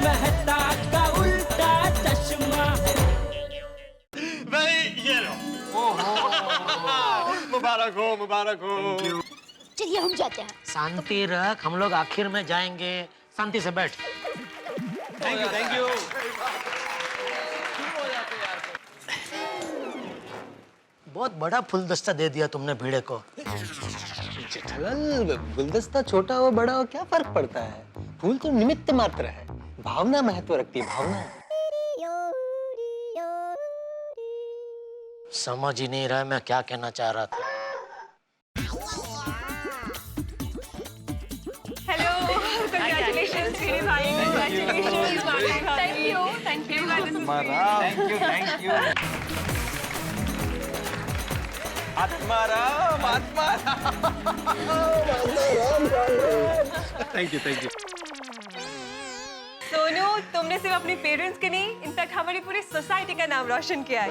मेहता का उल्टा चश्मा। भाई ये लो। मुबारक हो, मुबारक हो। चलिए हम जाते हैं। शांति रख, हम लोग आखिर में जाएंगे। शांति से बैठ। Thank you, thank you. बहुत बड़ा फुलदस्ता दे दिया तुमने भिड़े को। जेठालाल, गुलदस्ता छोटा हो बड़ा हो क्या फर्क पड़ता है? फूल तो निमित्त मात्र है, भावना महत्व रखती है, भावना। समझ ही नहीं रहा मैं क्या कहना चाह रहा था। हेलो, congratulations मेरे भाई, congratulations। Thank you, thank you। Thank you, thank you. Atmaram, Atmaram. Thank you, thank you. Sonu, तुमने सिर्फ अपने पेरेंट्स के नहीं, इनफैक्ट हमारी पूरी सोसाइटी का नाम रोशन किया है।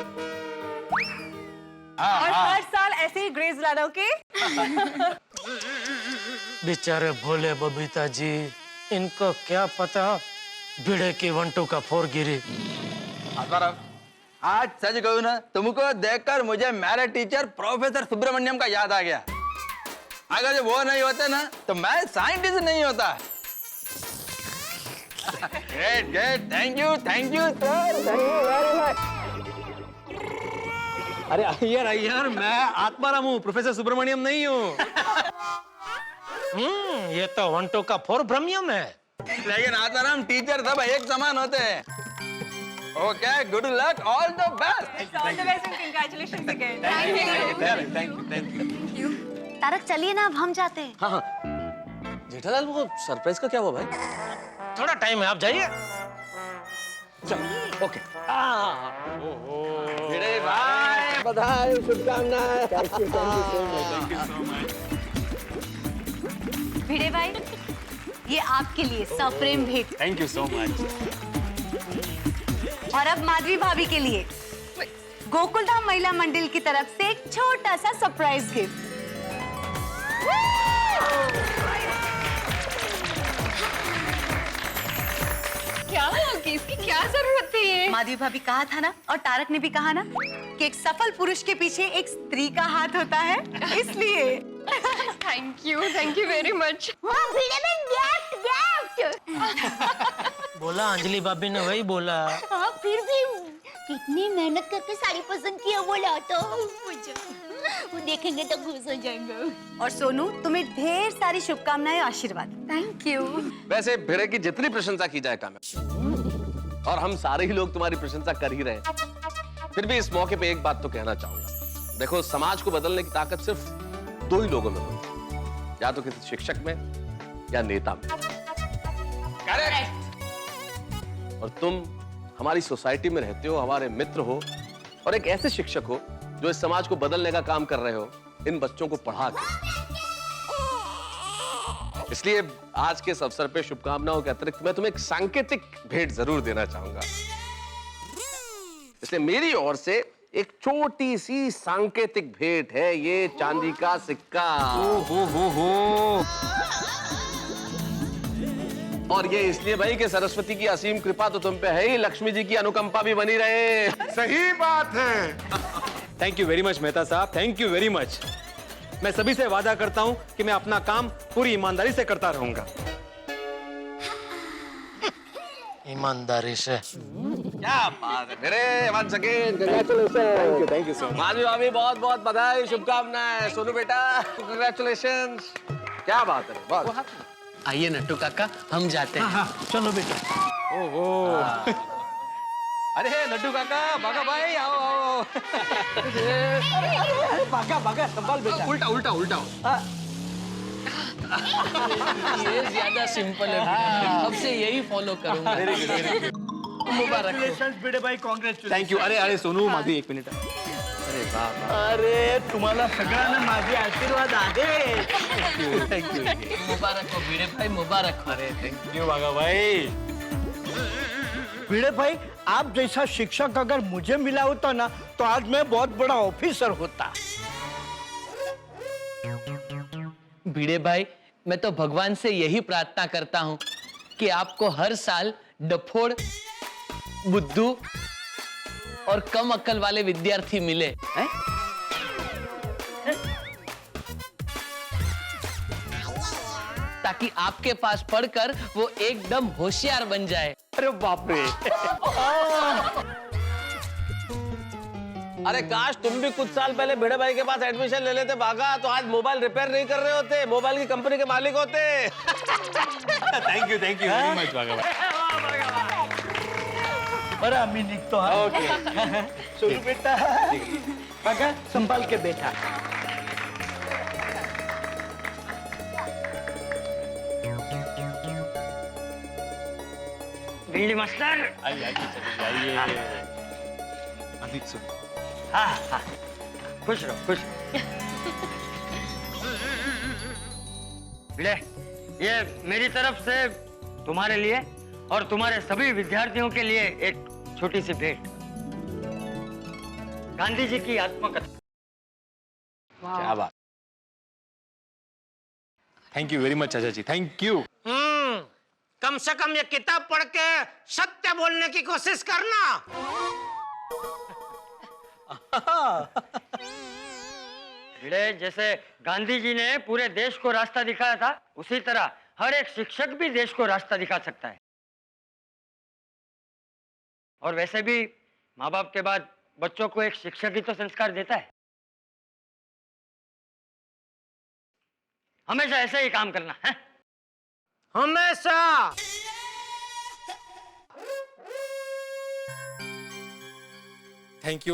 और हर साल ऐसे ही ग्रेस लाना, ओके? बेचारे भोले बबीता जी, इनको क्या पता भिड़े की 1 2 का 4 गिरी। आत्माराम, आज सच कहूँ ना, तुमको देखकर मुझे मेरे टीचर प्रोफेसर सुब्रमण्यम का याद आ गया। अगर वो नहीं होते ना तो मैं साइंटिस्ट नहीं होता। Great great, thank you sir, thank you very much. अरे यार, मैं आत्माराम हूँ, प्रोफेसर सुब्रमण्यम नहीं हूँ। ये तो 1 2 का 4 ब्रह्मयम है। लेकिन आत्माराम, टीचर सब एक समान होते हैं। Okay, good luck, all the best. All the best and congratulations again। Thank you. Tarak चलिए ना, अब हम जाते हैं। हाँ हाँ, जेठालाल वो सरप्राइज का क्या हुआ भाई? थोड़ा टाइम है, आप जाइए। चलो, ओके। भिड़े भाई, बधाई, शुभकामनाएं। Thank you so much. Bhide भाई, ये आपके लिए सप्रेम भेंट। Thank you so much. और अब माधवी भाभी के लिए गोकुलधाम महिला मंडल की तरफ से एक छोटा सा सरप्राइज गिफ्ट। क्या होगी, इसकी क्या जरूरत थी ये? माधवी भाभी कहा था ना, और तारक ने भी कहा ना, कि एक सफल पुरुष के पीछे एक स्त्री का हाथ होता है, इसलिए। Thank you very much. बोला अंजलि भाभी ने, वही बोला। हाँ, फिर भी कितनी मेहनत करके साड़ी पसंद किया बोला तो वो देखेंगे तो खुश हो जाएंगे। और सोनू, तुम्हें ढेर सारी शुभकामनाएं और आशीर्वाद। Thank you. वैसे भिड़े की जितनी प्रशंसा की जाए कम है, और हम सारे ही लोग तुम्हारी प्रशंसा कर ही रहे हैं। फिर भी इस मौके पे एक बात तो कहना चाहूंगा। देखो, समाज को बदलने की ताकत सिर्फ 2 ही लोगों में होती है, या तो किसी शिक्षक में या नेता में। करेक्ट। और तुम हमारी सोसाइटी में रहते हो, हमारे मित्र हो, और एक ऐसे शिक्षक हो जो इस समाज को बदलने का काम कर रहे हो, इन बच्चों को पढ़ा के। इसलिए आज के इस अवसर पे शुभकामनाओं के अतिरिक्त मैं तुम्हें एक सांकेतिक भेंट जरूर देना चाहूंगा। इसलिए मेरी ओर से एक छोटी सी सांकेतिक भेंट है, ये चांदी का सिक्का। हो। और ये इसलिए भाई कि सरस्वती की असीम कृपा तो तुम पे है ही, लक्ष्मी जी की अनुकंपा भी बनी रहे। सही बात है। Thank you very much Mehta साहब, थैंक यू वेरी मच। मैं सभी से वादा करता हूं कि मैं अपना काम पूरी ईमानदारी से करता रहूंगा। ईमानदारी से। क्या बात है मेरे, once again congratulations। Thank you so much. Madhavi भाभी, बहुत बहुत बधाई, शुभकामनाएं। सोनू बेटा, congratulations। क्या बात है, बहुत। आइए नट्टू काका, हम जाते हैं। चलो बेटा। ओहो। अरे लड्डू काका, बागा भाई, आओ आओ। भागा संभाल बेटा। उल्टा उल्टा उल्टा। ये ज्यादा सिंपल है, अब से यही फॉलो करूंगा। मुबारक भिड़े भाई, कांग्रेचुलेशन। Thank you. अरे सोनू, माधवी, 1 मिनिट। अरे बाप, अरे तुम्हाला सगळ्यांना माझे आशीर्वाद आहे। Thank you. मुबारक हो भिड़े भाई, मुबारक हो। अरे थैंक यू बागा भाई। भिड़े भाई, आप जैसा शिक्षक अगर मुझे मिला होता ना, तो आज मैं बहुत बड़ा ऑफिसर होता। भिड़े भाई, मैं तो भगवान से यही प्रार्थना करता हूँ कि आपको हर साल डफोड़, बुद्धू और कम अक्ल वाले विद्यार्थी मिले हैं? ताकि आपके पास पढ़कर वो एकदम होशियार बन जाए। अरे बाप रे। अरे काश तुम भी कुछ साल पहले भिड़े भाई के पास एडमिशन ले लेते बागा, तो आज मोबाइल रिपेयर नहीं कर रहे होते, मोबाइल की कंपनी के मालिक होते। थैंक यू वेरी मच बागा भाई। बड़ा मीनिंग तो है। ओके सोनू बेटा, बागा संभाल के बैठा। भिंडी मास्टर। आइए चलिए अधिक सुन। हाँ हाँ, खुश रहो खुश रहो। ले, ये मेरी तरफ से तुम्हारे लिए और तुम्हारे सभी विद्यार्थियों के लिए एक छोटी सी भेंट। गांधी जी की आत्मकथा। क्या बात। थैंक यू वेरी मच चाचा जी, थैंक यू। कम से कम ये किताब पढ़ के सत्य बोलने की कोशिश करना। भिड़े, जैसे गांधी जी ने पूरे देश को रास्ता दिखाया था, उसी तरह हर एक शिक्षक भी देश को रास्ता दिखा सकता है। और वैसे भी माँ बाप के बाद बच्चों को एक शिक्षक ही तो संस्कार देता है। हमेशा ऐसे ही काम करना है। हमेशा। थैंक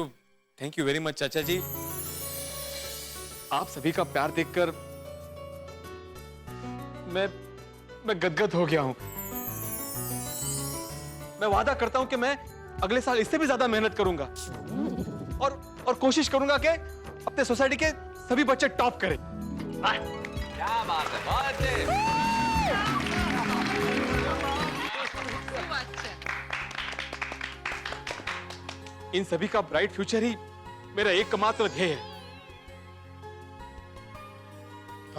यू वेरी मच चाचा जी। आप सभी का प्यार देखकर मैं गदगद हो गया हूं। मैं वादा करता हूं कि मैं अगले साल इससे भी ज्यादा मेहनत करूंगा और कोशिश करूंगा कि अपने सोसाइटी के सभी बच्चे टॉप करें। क्या बात है, बहुत अच्छे। इन सभी का ब्राइट फ्यूचर ही मेरा एकमात्र ध्येय है।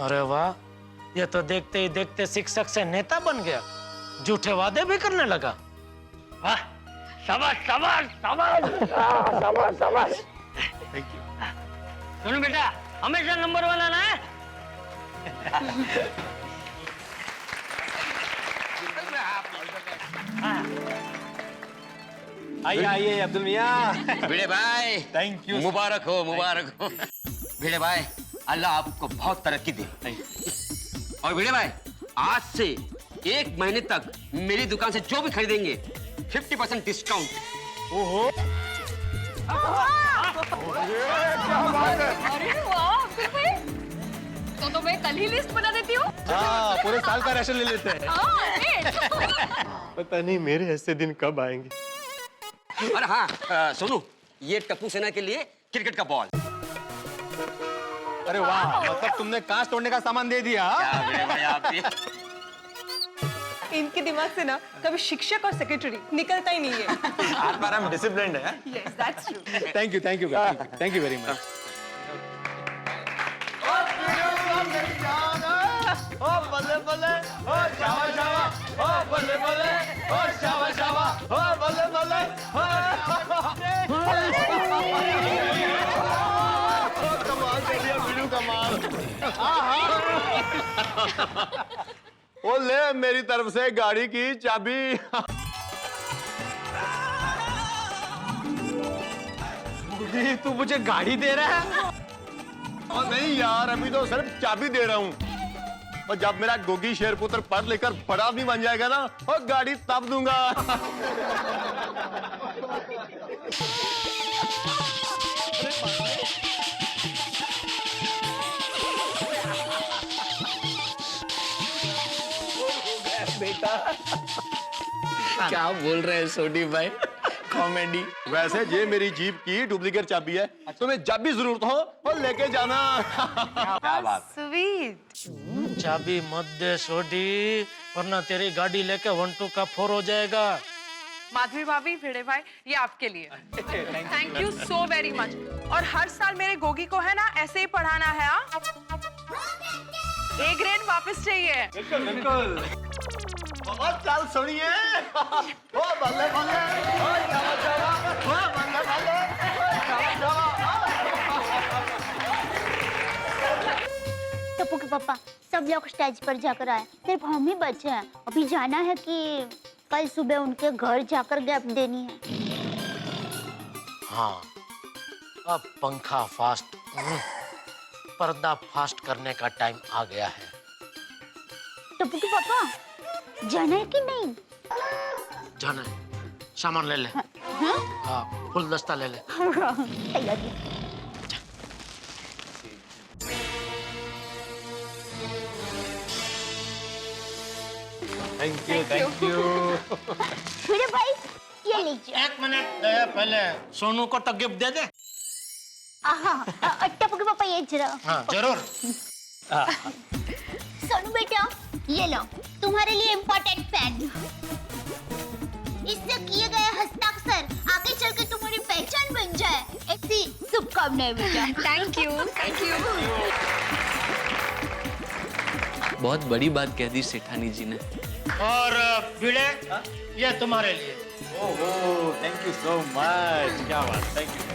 अरे वाह, ये तो देखते ही देखते शिक्षक से नेता बन गया, झूठे वादे भी करने लगा। वाह, शाबाश शाबाश शाबाश शाबाश शाबाश। Thank you. सुनो बेटा, हमेशा नंबर 1 आना है। आइए अब्दुल मियां। भिड़े भाई, थैंक यू। मुबारक हो मुबारक हो। भिड़े भाई, अल्लाह आपको बहुत तरक्की दे। और भिड़े भाई, आज से 1 महीने तक मेरी दुकान से जो भी खरीदेंगे 50% डिस्काउंट। ओहो, अरे वाह अब्दुल भाई, तो मैं कल ही लिस्ट बना देती हूँ। हाँ, पूरे साल का राशन ले लेते हैं। पता नहीं मेरे ऐसे दिन कब आएंगे। और हाँ, सोनू, ये टप्पू सेना के लिए क्रिकेट का बॉल। अरे वाह, मतलब तुमने कांच तोड़ने का सामान दे दिया। क्या भिड़े भाई आप भी। इनके दिमाग से ना कभी शिक्षक और सेक्रेटरी निकलता ही नहीं है। आज बार हम डिसिप्लिन्ड हैं। Yes, that's true. Thank you very much. वो ले मेरी तरफ से गाड़ी की चाबी। तू मुझे गाड़ी दे रहा है? और नहीं यार, अभी तो सिर्फ चाबी दे रहा हूँ। और जब मेरा गोगी शेरपुत्र पढ़ लेकर बड़ा आदमी बन जाएगा ना, और गाड़ी तब दूंगा। क्या बोल रहे हैं सोडी भाई, कॉमेडी। वैसे ये मेरी जीप की डुप्लीकेट चाबी है, तुम्हें जब भी जरूरत हो और लेके जाना। क्या बात। Sweet. चाबी मत दे सोडी, वरना तेरी गाड़ी लेके 1-2 का 4 हो जाएगा। माधवी भाभी, भिड़े भाई, ये आपके लिए। Thank you so very much. और हर साल मेरे गोगी को है ना ऐसे ही पढ़ाना है। A ग्रेड वापस चाहिए। बिल्कुल। और चल सुनिए ओ बल्ले बल्ले ओ जावा जावा ओ बल्ले बल्ले ओ जावा जावा। टप्पू के पापा सब लोग स्टेज पर जाकर आए, सिर्फ हम ही बचे हैं। अभी जाना है कि कल सुबह उनके घर जाकर गैप देनी है। हाँ, अब पंखा फास्ट, पर्दा फास्ट करने का टाइम आ गया है। टप्पू के पापा जाना है कि नहीं? जाना है, सामान ले ले। हाँ, फुल दस्ता ले ले। तैयारी। Thank you thank you. Bhide भाई ये लीजिए। एक मिनट दया, पहले सोनू को तो गिफ्ट दे दे। टप्पू के पापा ये जरा। हाँ, जरूर। सोनू बेटा ये लो तुम्हारे लिए इम्पोर्टेंट पेन। इससे किए गए हस्ताक्षर आगे चल के तुम्हारी पहचान बन जाए, ऐसी शुभकामनाएं बेटा। Thank you thank you. बहुत बड़ी बात कह दी सेठानी जी ने। और भिड़े, ये तुम्हारे लिए। ओहो थैंक यू सो मच, क्या बात, थैंक यू।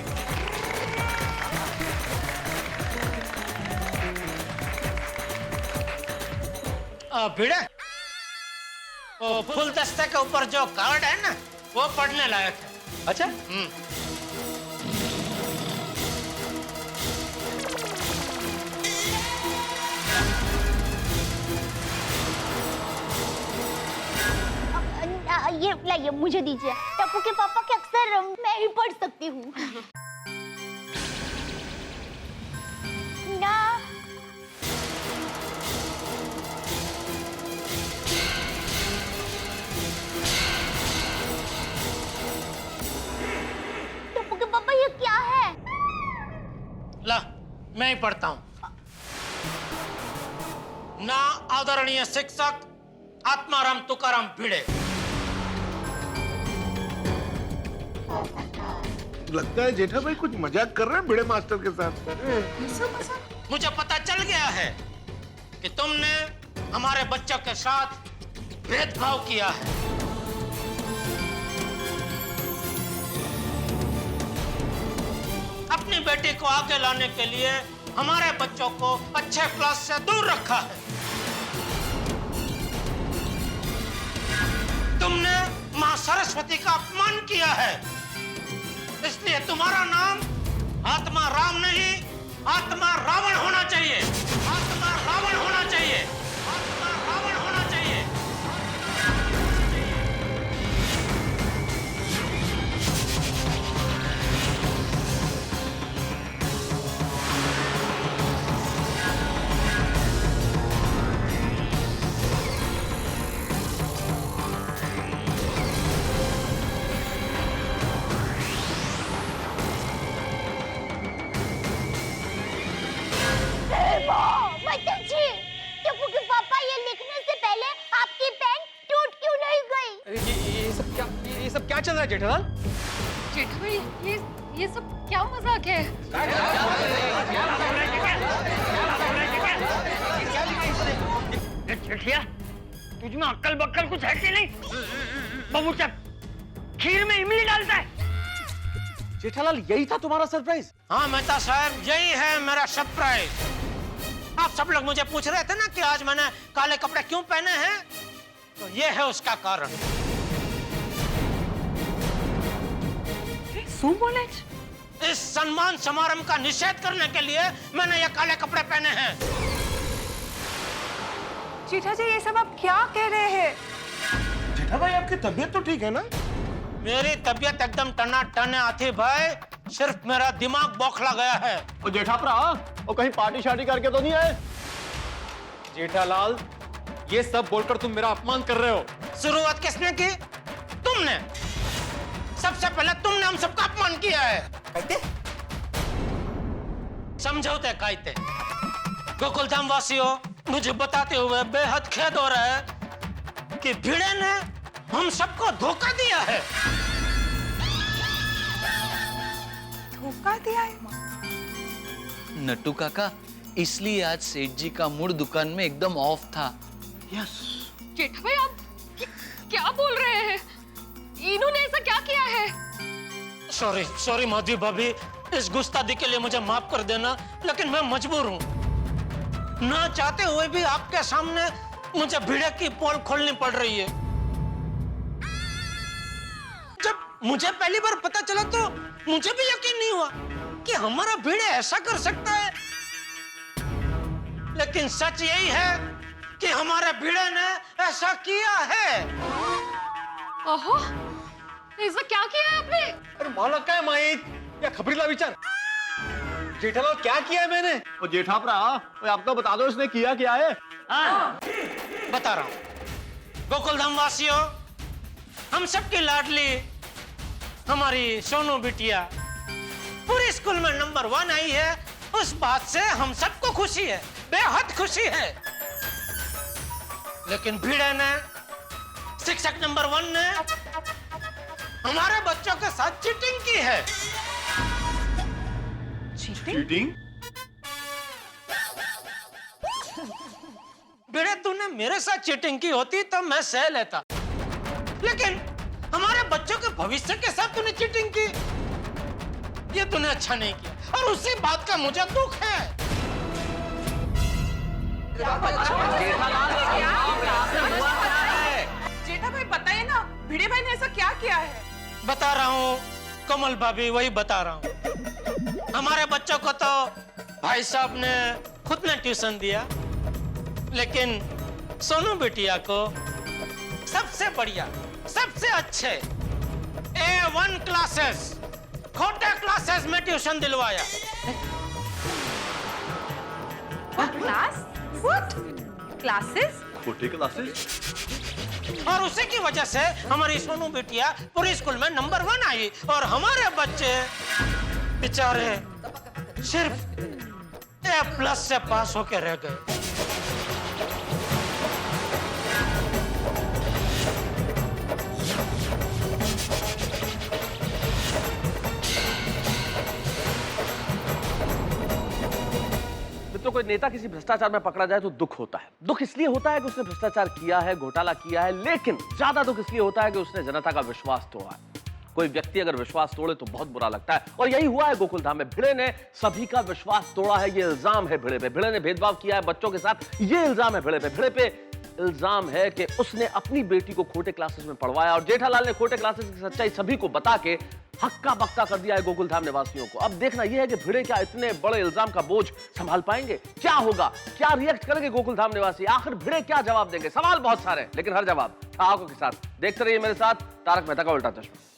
भिड़े, वो फुल दस्ते के ऊपर जो कार्ड है ना, वो पढ़ने लायक है। अच्छा ये लाइए मुझे दीजिए। टप्पू के पापा के अक्सर मैं ही पढ़ सकती हूँ ना। टप्पू के पापा ये क्या है? ला, मैं ही पढ़ता हूँ। ना आदरणीय शिक्षक आत्माराम तुकाराम भिड़े, लगता है जेठा भाई कुछ मजाक कर रहे हैं भिड़े मास्टर के साथ। मुझे पता चल गया है कि तुमने हमारे बच्चों के साथ भेदभाव किया है। अपनी बेटी को आगे लाने के लिए हमारे बच्चों को अच्छे क्लास से दूर रखा है। तुमने मां सरस्वती का अपमान किया है, इसलिए तुम्हारा नाम आत्मा राम नहीं, आत्मा रावण होना चाहिए। आत्मा रावण होना चाहिए। आत्मा रावण होना चाहिए। टप्पू के पापा ये लिखने से पहले आपकी पेन टूट क्यों नहीं गई? ये सब क्या चल रहा है जेठालाल? जेठा भाई ये सब क्या मजाक है? चिठिया, तुझ में अक्ल बक्कल कुछ है कि नहीं? बबूचा खीर में इमली डालता है। जेठालाल यही था तुम्हारा सरप्राइज? हाँ मेहता साहब, यही है मेरा सरप्राइज। आप सब लोग मुझे पूछ रहे थे ना कि आज मैंने काले कपड़े क्यों पहने हैं, तो ये है उसका कारण। इस सम्मान समारंभ का निषेध करने के लिए मैंने ये काले कपड़े पहने हैं। जेठा जी ये सब आप क्या कह रहे हैं? जेठा भाई आपकी तबीयत तो ठीक है ना? मेरी तबीयत एकदम टनाटन है आती भाई, सिर्फ मेरा दिमाग बौखला गया है। ओ जेठा भरा, वो कहीं पार्टी शार्टी करके तो नहीं आए? जेठालाल ये सब बोलकर तुम मेरा अपमान कर रहे हो। शुरुआत किसने की? तुमने। सबसे पहले तुमने हम सबका अपमान किया है। कहते? समझौते कायते। गोकुलधाम वासियों, मुझे बताते हुए बेहद खेद हो रहा है कि भिड़े ने हम सबको धोखा दिया है। धोखा दिया है? नट्टू काका, इसलिए आज सेठ जी का मूड दुकान में एकदम ऑफ था। जेठा भाई आप ये क्या बोल रहे हैं? इन्होंने ऐसा क्या किया है? सॉरी सॉरी माधवी भाभी, इस गुस्ताखी के लिए मुझे माफ कर देना, लेकिन मैं मजबूर हूँ। ना चाहते हुए भी आपके सामने मुझे भिड़े की पोल खोलनी पड़ रही है। जब मुझे पहली बार पता चला तो मुझे भी यकीन नहीं हुआ कि हमारा भिड़े ऐसा कर सकता है, लेकिन सच यही है कि हमारे भिड़े ने ऐसा किया है। ओहो, ऐसा क्या किया है आपने? अरे मला काय माहित, या खबरीला विचार। जेठालाल क्या किया है मैंने? और जेठापरा, आप तो बता दो इसने किया क्या है? बता रहा हूं। गोकुलधाम वासियों, हम सबकी लाडली हमारी सोनू बिटिया पूरे स्कूल में नंबर 1 आई है। उस बात से हम सबको खुशी है, बेहद खुशी है। लेकिन भिड़े ने, शिक्षक नंबर 1 ने हमारे बच्चों के साथ चीटिंग की है। चीटिंग? भिड़े, तूने मेरे साथ चीटिंग की होती तो मैं सह लेता, लेकिन हमारे बच्चों के भविष्य के साथ तूने चीटिंग की, ये तूने अच्छा नहीं किया, और उसी बात का मुझे दुख है। जेठा भाई बताइए ना, भिड़े भाई ने ऐसा क्या किया है? बता रहा हूँ कमल भाभी, वही बता रहा हूँ। हमारे बच्चों को तो भाई साहब ने खुद ने ट्यूशन दिया, लेकिन सोनू बिटिया को सबसे बढ़िया, सबसे अच्छे A1 क्लासेस, खोटे क्लासेस में ट्यूशन दिलवाया। क्लास? What? Classes? खोटे क्लासेस? और उसी की वजह से हमारी सोनू बिटिया पूरे स्कूल में नंबर 1 आई, और हमारे बच्चे बेचारे सिर्फ A+ से पास होके रह गए। तो कोई नेता किसी भ्रष्टाचार में पकड़ा जाए तो दुख होता है। दुख इसलिए होता है कि उसने भ्रष्टाचार किया है, घोटाला किया है, लेकिन ज्यादा दुख इसलिए होता है कि उसने जनता का विश्वास तोड़ा है। कोई व्यक्ति अगर विश्वास तोड़े तो बहुत बुरा लगता है, और यही हुआ है गोकुलधाम में। भिड़े ने सभी का विश्वास तोड़ा है, ये इल्जाम है भिड़े पे। भिड़े ने भेदभाव किया है बच्चों के साथ, ये इल्जाम है भिड़े पे। भिड़े पे इल्जाम है कि उसने अपनी बेटी को खोटे क्लासेस में पढ़वाया, और जेठालाल ने खोटे क्लासेस की सच्चाई सभी को बता के हक्का बक्का कर दिया है गोकुलधाम निवासियों को। अब देखना यह है कि भिड़े क्या इतने बड़े इल्जाम का बोझ संभाल पाएंगे? क्या होगा, क्या रिएक्ट करेंगे गोकुलधाम निवासी? आखिर भिड़े क्या जवाब देंगे? सवाल बहुत सारे हैं, लेकिन हर जवाब ठहाकों के साथ। देखते रहिए मेरे साथ तारक मेहता का उल्टा चश्मा।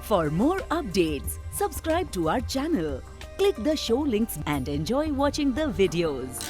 For more updates, subscribe to our channel, click the show links and enjoy watching the videos.